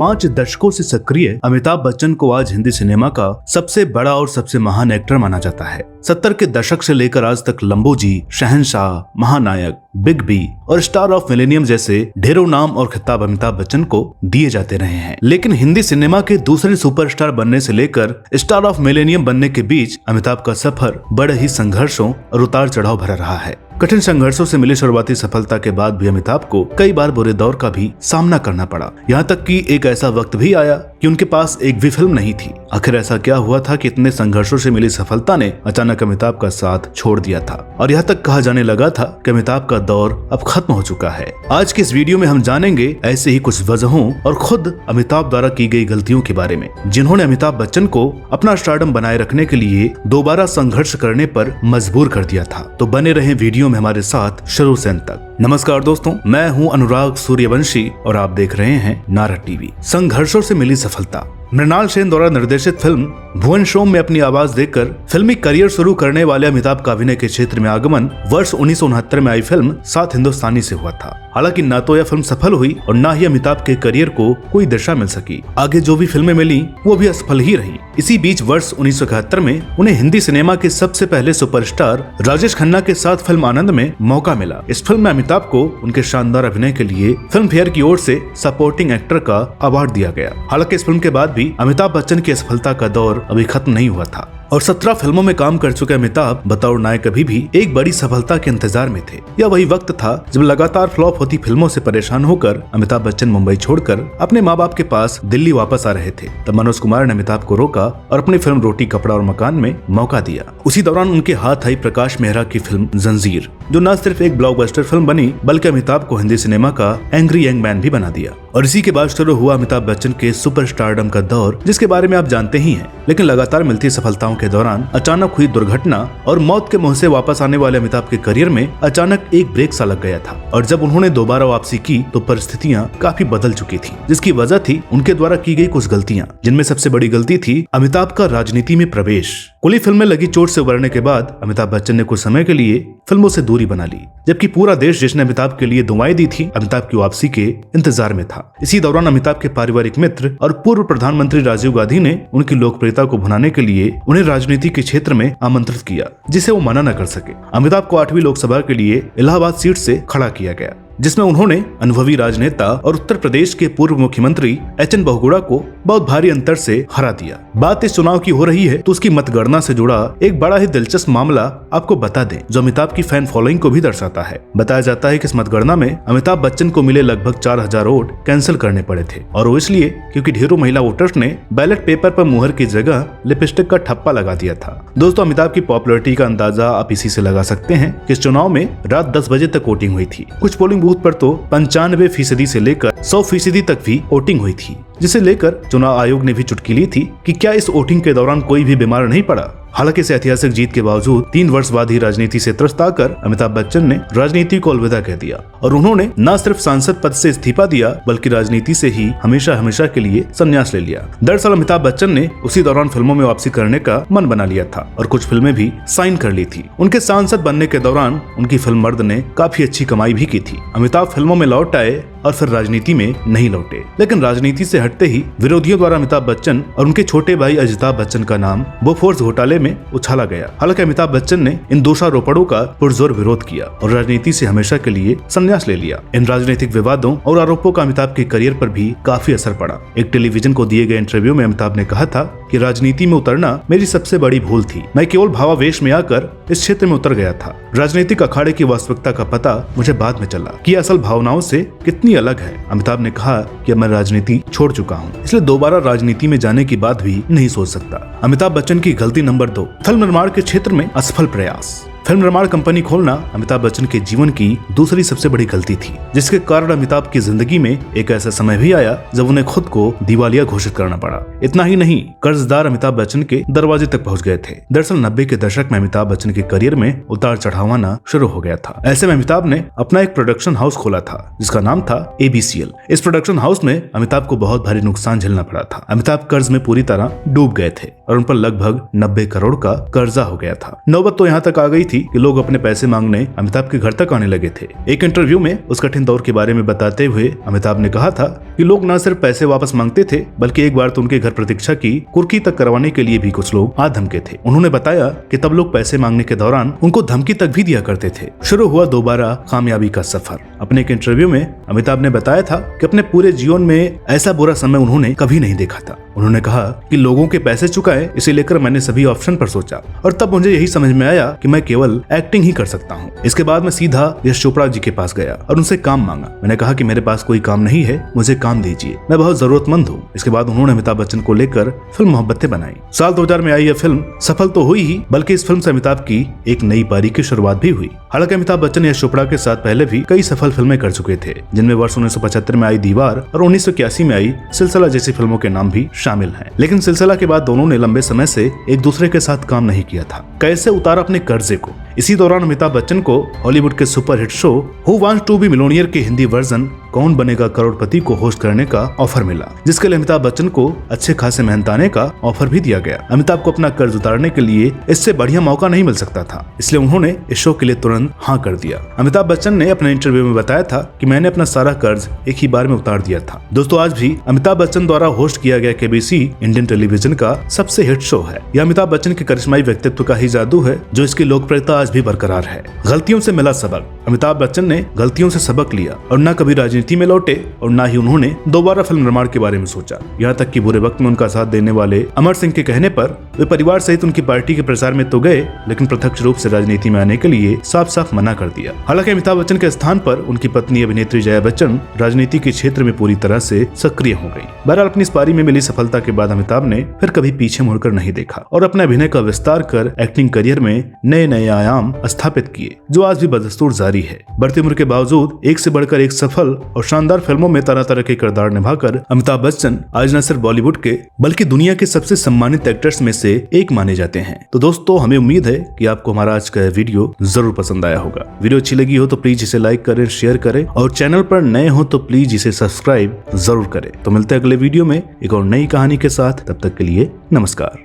5 दशकों से सक्रिय अमिताभ बच्चन को आज हिंदी सिनेमा का सबसे बड़ा और सबसे महान एक्टर माना जाता है। 70 के दशक से लेकर आज तक लंबू जी, शहंशाह, महानायक, बिग बी और स्टार ऑफ मिलेनियम जैसे ढेरों नाम और खिताब अमिताभ बच्चन को दिए जाते रहे हैं। लेकिन हिंदी सिनेमा के दूसरे सुपरस्टार बनने से लेकर स्टार ऑफ मिलेनियम बनने के बीच अमिताभ का सफर बड़े ही संघर्षों और उतार चढ़ाव भरा रहा है। कठिन संघर्षों से मिली शुरुआती सफलता के बाद भी अमिताभ को कई बार बुरे दौर का भी सामना करना पड़ा। यहाँ तक कि एक ऐसा वक्त भी आया कि उनके पास एक भी फिल्म नहीं थी। आखिर ऐसा क्या हुआ था कि इतने संघर्षों से मिली सफलता ने अचानक अमिताभ का साथ छोड़ दिया था और यहाँ तक कहा जाने लगा था कि अमिताभ का दौर अब खत्म हो चुका है। आज के इस वीडियो में हम जानेंगे ऐसे ही कुछ वजहों और खुद अमिताभ द्वारा की गई गलतियों के बारे में, जिन्होंने अमिताभ बच्चन को अपना स्टारडम बनाए रखने के लिए दोबारा संघर्ष करने पर मजबूर कर दिया था। तो बने रहे वीडियो में हमारे साथ शुरू से अंत तक। नमस्कार दोस्तों, मैं हूं अनुराग सूर्यवंशी और आप देख रहे हैं नारद टीवी। संघर्षों से मिली सफलता। मृणाल सेन द्वारा निर्देशित फिल्म भुवन शोम में अपनी आवाज देकर फिल्मी करियर शुरू करने वाले अमिताभ का अभिनय के क्षेत्र में आगमन वर्ष 1969 में आई फिल्म 7 हिंदुस्तानी से हुआ था। हालांकि न तो यह फिल्म सफल हुई और न ही अमिताभ के करियर को कोई दिशा मिल सकी। आगे जो भी फिल्में मिली वो भी असफल ही रही। इसी बीच वर्ष 1971 में उन्हें हिंदी सिनेमा के सबसे पहले सुपरस्टार राजेश खन्ना के साथ फिल्म आनंद में मौका मिला। इस फिल्म में अमिताभ को उनके शानदार अभिनय के लिए फिल्म फेयर की ओर से सपोर्टिंग एक्टर का अवार्ड दिया गया। हालांकि इस फिल्म के बाद भी अमिताभ बच्चन की असफलता का दौर अभी खत्म नहीं हुआ था और 17 फिल्मों में काम कर चुके अमिताभ बतौर नायक अभी भी एक बड़ी सफलता के इंतजार में थे। यह वही वक्त था जब लगातार फ्लॉप होती फिल्मों से परेशान होकर अमिताभ बच्चन मुंबई छोड़कर अपने माँ बाप के पास दिल्ली वापस आ रहे थे। तब मनोज कुमार ने अमिताभ को रोका और अपनी फिल्म रोटी कपड़ा और मकान में मौका दिया। उसी दौरान उनके हाथ आई प्रकाश मेहरा की फिल्म जंजीर, जो न सिर्फ एक ब्लॉकबस्टर फिल्म बनी बल्कि अमिताभ को हिंदी सिनेमा का एंग्री यंग मैन भी बना दिया। और इसी के बाद शुरू हुआ अमिताभ बच्चन के सुपरस्टारडम का दौर, जिसके बारे में आप जानते ही हैं। लेकिन लगातार मिलती सफलताओं के दौरान अचानक हुई दुर्घटना और मौत के मुंह से वापस आने वाले अमिताभ के करियर में अचानक एक ब्रेक सा लग गया था। और जब उन्होंने दोबारा वापसी की तो परिस्थितियां काफी बदल चुकी थी, जिसकी वजह थी उनके द्वारा की गई कुछ गलतियां, जिनमें सबसे बड़ी गलती थी अमिताभ का राजनीति में प्रवेश। कुली फिल्म में लगी चोट से उबरने के बाद अमिताभ बच्चन ने कुछ समय के लिए फिल्मों से दूरी बना ली, जबकि पूरा देश जिसने अमिताभ के लिए दुआएं दी थी अमिताभ की वापसी के इंतजार में था। इसी दौरान अमिताभ के पारिवारिक मित्र और पूर्व प्रधानमंत्री राजीव गांधी ने उनकी लोकप्रियता को भुनाने के लिए उन्हें राजनीति के क्षेत्र में आमंत्रित किया, जिसे वो मना न कर सके। अमिताभ को 8वीं लोकसभा के लिए इलाहाबाद सीट से खड़ा किया गया, जिसमें उन्होंने अनुभवी राजनेता और उत्तर प्रदेश के पूर्व मुख्यमंत्री एच.एन. बहुगुणा को बहुत भारी अंतर से हरा दिया। बात इस चुनाव की हो रही है तो उसकी मतगणना से जुड़ा एक बड़ा ही दिलचस्प मामला आपको बता दें, जो अमिताभ की फैन फॉलोइंग को भी दर्शाता है। बताया जाता है कि इस मतगणना में अमिताभ बच्चन को मिले लगभग 4000 वोट कैंसिल करने पड़े थे, और वो इसलिए क्योंकि ढेरों महिला वोटर्स ने बैलेट पेपर पर मुहर की जगह लिपस्टिक का ठप्पा लगा दिया था। दोस्तों, अमिताभ की पॉपुलैरिटी का अंदाजा आप इसी से लगा सकते हैं कि इस चुनाव में रात 10 बजे तक वोटिंग हुई थी। कुछ पोलिंग बूथ पर तो 95% से लेकर 100% तक भी वोटिंग हुई थी, जिसे लेकर चुनाव आयोग ने भी चुटकी ली थी कि क्या इस वोटिंग के दौरान कोई भी बीमार नहीं पड़ा। हालांकि इस ऐतिहासिक जीत के बावजूद 3 वर्ष बाद ही राजनीति से त्रस्त आकर अमिताभ बच्चन ने राजनीति को अलविदा कह दिया और उन्होंने न सिर्फ सांसद पद से इस्तीफा दिया बल्कि राजनीति से ही हमेशा हमेशा के लिए संन्यास ले लिया। दरअसल अमिताभ बच्चन ने उसी दौरान फिल्मों में वापसी करने का मन बना लिया था और कुछ फिल्में भी साइन कर ली थी। उनके सांसद बनने के दौरान उनकी फिल्म मर्द ने काफी अच्छी कमाई भी की थी। अमिताभ फिल्मों में लौट आए और फिर राजनीति में नहीं लौटे, लेकिन राजनीति से हटते ही विरोधियों द्वारा अमिताभ बच्चन और उनके छोटे भाई अजिताभ बच्चन का नाम बोफोर्स घोटाले में उछाला गया। हालांकि अमिताभ बच्चन ने इन दोषारोपणों का पुरजोर विरोध किया और राजनीति से हमेशा के लिए संन्यास ले लिया। इन राजनीतिक विवादों और आरोपों का अमिताभ के करियर पर भी काफी असर पड़ा। एक टेलीविजन को दिए गए इंटरव्यू में अमिताभ ने कहा था कि राजनीति में उतरना मेरी सबसे बड़ी भूल थी। मैं केवल भावावेश में आकर इस क्षेत्र में उतर गया था। राजनीतिक अखाड़े की वास्तविकता का पता मुझे बाद में चला कि असल भावनाओं से कितनी अलग है। अमिताभ ने कहा कि मैं राजनीति छोड़ चुका हूँ, इसलिए दोबारा राजनीति में जाने की बात भी नहीं सोच सकता। अमिताभ बच्चन की गलती नंबर 2, फिल्म निर्माण के क्षेत्र में असफल प्रयास। फिल्म निर्माण कंपनी खोलना अमिताभ बच्चन के जीवन की दूसरी सबसे बड़ी गलती थी, जिसके कारण अमिताभ की जिंदगी में एक ऐसा समय भी आया जब उन्हें खुद को दिवालिया घोषित करना पड़ा। इतना ही नहीं, कर्जदार अमिताभ बच्चन के दरवाजे तक पहुंच गए थे। दरअसल 90 के दशक में अमिताभ बच्चन के करियर में उतार चढ़ाव आना शुरू हो गया था। ऐसे में अमिताभ ने अपना एक प्रोडक्शन हाउस खोला था जिसका नाम था ABCL। इस प्रोडक्शन हाउस में अमिताभ को बहुत भारी नुकसान झेलना पड़ा था। अमिताभ कर्ज में पूरी तरह डूब गए थे और उन पर लगभग 90 करोड़ का कर्जा हो गया था। नौबत तो यहाँ तक आ गई थी कि लोग अपने पैसे मांगने अमिताभ के घर तक आने लगे थे। एक इंटरव्यू में उस कठिन दौर के बारे में बताते हुए अमिताभ ने कहा था कि लोग न सिर्फ पैसे वापस मांगते थे बल्कि एक बार तो उनके घर प्रतीक्षा की कुर्की तक करवाने के लिए भी कुछ लोग आ धमके थे। उन्होंने बताया कि तब लोग पैसे मांगने के दौरान उनको धमकी तक भी दिया करते थे। शुरू हुआ दोबारा कामयाबी का सफर। अपने एक इंटरव्यू में अमिताभ ने बताया था कि अपने पूरे जीवन में ऐसा बुरा समय उन्होंने कभी नहीं देखा था। उन्होंने कहा कि लोगों के पैसे चुकाए, इसे लेकर मैंने सभी ऑप्शन पर सोचा और तब मुझे यही समझ में आया कि मैं केवल एक्टिंग ही कर सकता हूँ। इसके बाद मैं सीधा यश चोपड़ा जी के पास गया और उनसे काम मांगा। मैंने कहा कि मेरे पास कोई काम नहीं है, मुझे काम दीजिए, मैं बहुत जरूरतमंद हूँ। इसके बाद उन्होंने अमिताभ बच्चन को लेकर फिल्म मोहब्बतें बनाई। साल 2000 में आई यह फिल्म सफल तो हुई ही, बल्कि इस फिल्म से अमिताभ की एक नई पारी की शुरुआत भी हुई। हालांकि अमिताभ बच्चन यश चोपड़ा के साथ पहले भी कई सफल फिल्में कर चुके थे, जिनमें वर्ष 1975 में आई दीवार और 1981 में आई सिलसिला जैसी फिल्मों के नाम भी शामिल हैं। लेकिन सिलसिला के बाद दोनों ने लंबे समय से एक दूसरे के साथ काम नहीं किया था। कैसे उतारा अपने कर्जे को। इसी दौरान अमिताभ बच्चन को हॉलीवुड के superhit show who wants to be millionaire के हिंदी वर्जन कौन बनेगा करोड़पति को होस्ट करने का ऑफर मिला, जिसके लिए अमिताभ बच्चन को अच्छे खासे मेहनताने का ऑफर भी दिया गया। अमिताभ को अपना कर्ज उतारने के लिए इससे बढ़िया मौका नहीं मिल सकता था, इसलिए उन्होंने इस शो के लिए तुरंत हाँ कर दिया। अमिताभ बच्चन ने अपने इंटरव्यू में बताया था कि मैंने अपना सारा कर्ज एक ही बार में उतार दिया था। दोस्तों, आज भी अमिताभ बच्चन द्वारा होस्ट किया गया केबीसी इंडियन टेलीविजन का सबसे हिट शो है। यह अमिताभ बच्चन के करिश्माई व्यक्तित्व का ही जादू है जो इसकी लोकप्रियता आज भी बरकरार है। गलतियों से मिला सबक। अमिताभ बच्चन ने गलतियों से सबक लिया और न कभी राजनीति में लौटे और न ही उन्होंने दोबारा फिल्म निर्माण के बारे में सोचा। यहाँ तक कि बुरे वक्त में उनका साथ देने वाले अमर सिंह के कहने पर वे परिवार सहित उनकी पार्टी के प्रचार में तो गए, लेकिन प्रत्यक्ष रूप से राजनीति में आने के लिए साफ साफ मना कर दिया। हालांकि अमिताभ बच्चन के स्थान पर उनकी पत्नी अभिनेत्री जया बच्चन राजनीति के क्षेत्र में पूरी तरह से सक्रिय हो गई। बहरहाल अपनी इस पारी में मिली सफलता के बाद अमिताभ ने फिर कभी पीछे मुड़कर नहीं देखा और अपने अभिनय का विस्तार कर एक्टिंग करियर में नए नए आयाम स्थापित किए, जो आज भी बदस्तूर जारी है। बढ़ती उम्र के बावजूद एक से बढ़कर एक सफल और शानदार फिल्मों में तरह तरह के किरदार निभाकर अमिताभ बच्चन आज न सिर्फ बॉलीवुड के बल्कि दुनिया के सबसे सम्मानित एक्टर्स में से एक माने जाते हैं। तो दोस्तों, हमें उम्मीद है कि आपको हमारा आज का वीडियो जरूर पसंद आया होगा। वीडियो अच्छी लगी हो तो प्लीज इसे लाइक करें, शेयर करें और चैनल पर नए हो तो प्लीज इसे सब्सक्राइब जरूर करें। तो मिलते हैं अगले वीडियो में एक और नई कहानी के साथ। तब तक के लिए नमस्कार।